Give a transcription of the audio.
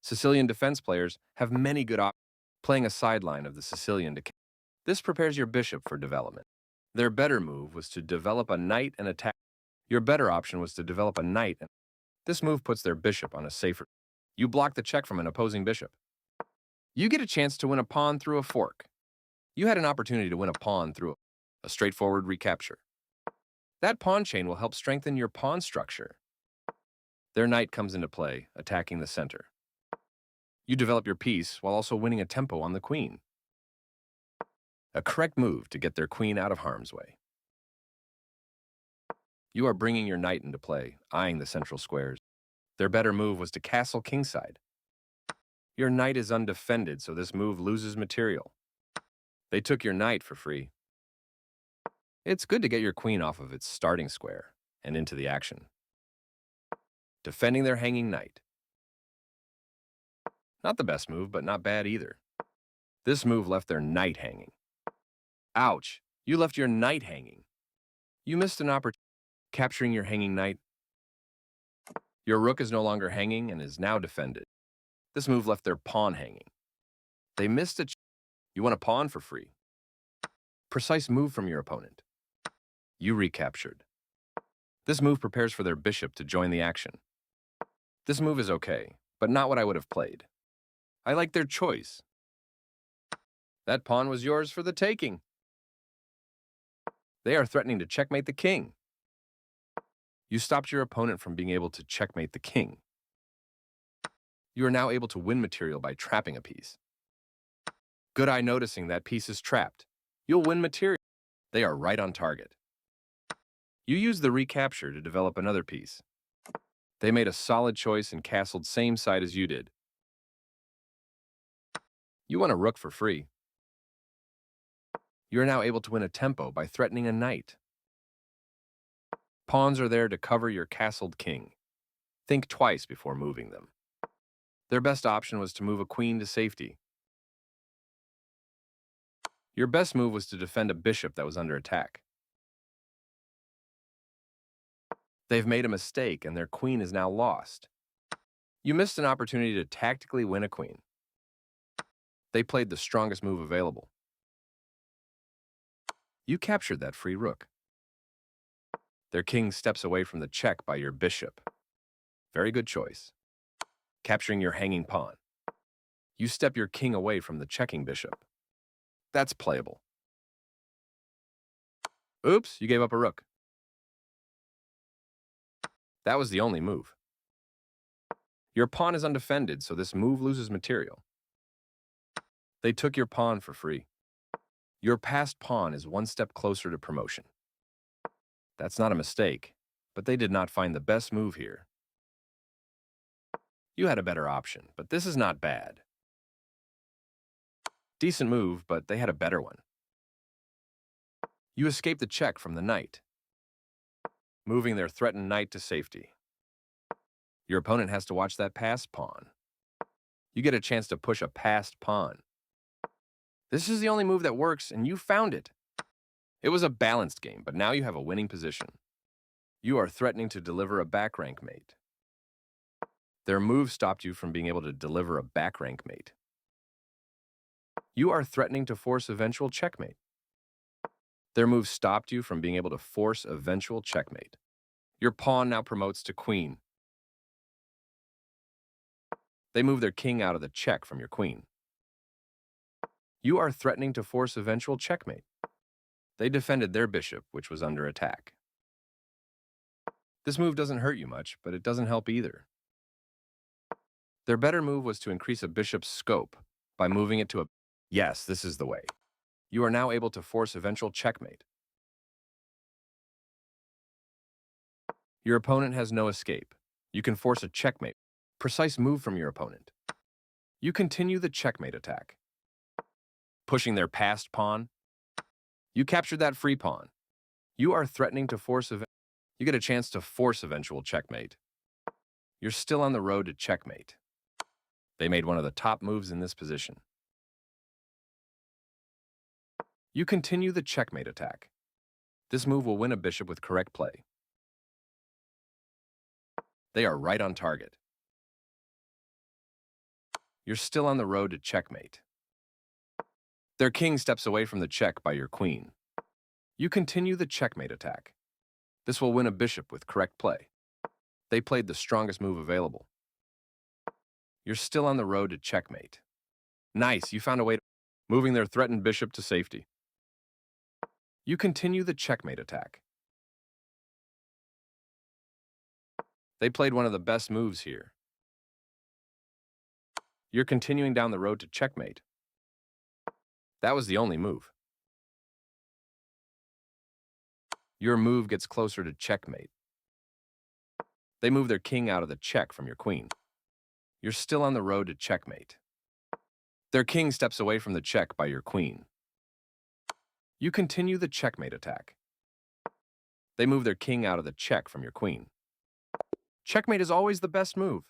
Sicilian defense players have many good options, playing a sideline of the Sicilian to. This prepares your bishop for development. Their better move was to develop a knight and attack. Your better option was to develop a knight. This move puts their bishop on a safer. You block the check from an opposing bishop. You get a chance to win a pawn through a fork. You had an opportunity to win a pawn through a straightforward recapture. That pawn chain will help strengthen your pawn structure. Their knight comes into play, attacking the center. You develop your piece while also winning a tempo on the queen. A correct move to get their queen out of harm's way. You are bringing your knight into play, eyeing the central squares. Their better move was to castle kingside. Your knight is undefended, so this move loses material. They took your knight for free. It's good to get your queen off of its starting square and into the action. Defending their hanging knight. Not the best move, but not bad either. This move left their knight hanging. Ouch! You left your knight hanging. You missed an opportunity capturing your hanging knight. Your rook is no longer hanging and is now defended. This move left their pawn hanging. They missed a You won a pawn for free. Precise move from your opponent. You recaptured. This move prepares for their bishop to join the action. This move is okay, but not what I would have played. I like their choice. That pawn was yours for the taking. They are threatening to checkmate the king. You stopped your opponent from being able to checkmate the king. You are now able to win material by trapping a piece. Good eye noticing that piece is trapped. You'll win material. They are right on target. You use the recapture to develop another piece. They made a solid choice and castled same side as you did. You won a rook for free. You are now able to win a tempo by threatening a knight. Pawns are there to cover your castled king. Think twice before moving them. Their best option was to move a queen to safety. Your best move was to defend a bishop that was under attack. They've made a mistake and their queen is now lost. You missed an opportunity to tactically win a queen. They played the strongest move available. You captured that free rook. Their king steps away from the check by your bishop. Very good choice. Capturing your hanging pawn. You step your king away from the checking bishop. That's playable. Oops, you gave up a rook. That was the only move. Your pawn is undefended, so this move loses material. They took your pawn for free. Your passed pawn is one step closer to promotion. That's not a mistake, but they did not find the best move here. You had a better option, but this is not bad. Decent move, but they had a better one. You escaped the check from the knight, moving their threatened knight to safety. Your opponent has to watch that passed pawn. You get a chance to push a passed pawn. This is the only move that works, and you found it. It was a balanced game, but now you have a winning position. You are threatening to deliver a back rank mate. Their move stopped you from being able to deliver a back rank mate. You are threatening to force eventual checkmate. Their move stopped you from being able to force eventual checkmate. Your pawn now promotes to queen. They move their king out of the check from your queen. You are threatening to force eventual checkmate. They defended their bishop, which was under attack. This move doesn't hurt you much, but it doesn't help either. Their better move was to increase a bishop's scope by moving it to a... Yes, this is the way. You are now able to force eventual checkmate. Your opponent has no escape. You can force a checkmate. Precise move from your opponent. You continue the checkmate attack. Pushing their passed pawn. You captured that free pawn. You are threatening to force... You get a chance to force eventual checkmate. You're still on the road to checkmate. They made one of the top moves in this position. You continue the checkmate attack. This move will win a bishop with correct play. They are right on target. You're still on the road to checkmate. Their king steps away from the check by your queen. You continue the checkmate attack. This will win a bishop with correct play. They played the strongest move available. You're still on the road to checkmate. Nice, you found a way to moving their threatened bishop to safety. You continue the checkmate attack. They played one of the best moves here. You're continuing down the road to checkmate. That was the only move. Your move gets closer to checkmate. They move their king out of the check from your queen. You're still on the road to checkmate. Their king steps away from the check by your queen. You continue the checkmate attack. They move their king out of the check from your queen. Checkmate is always the best move.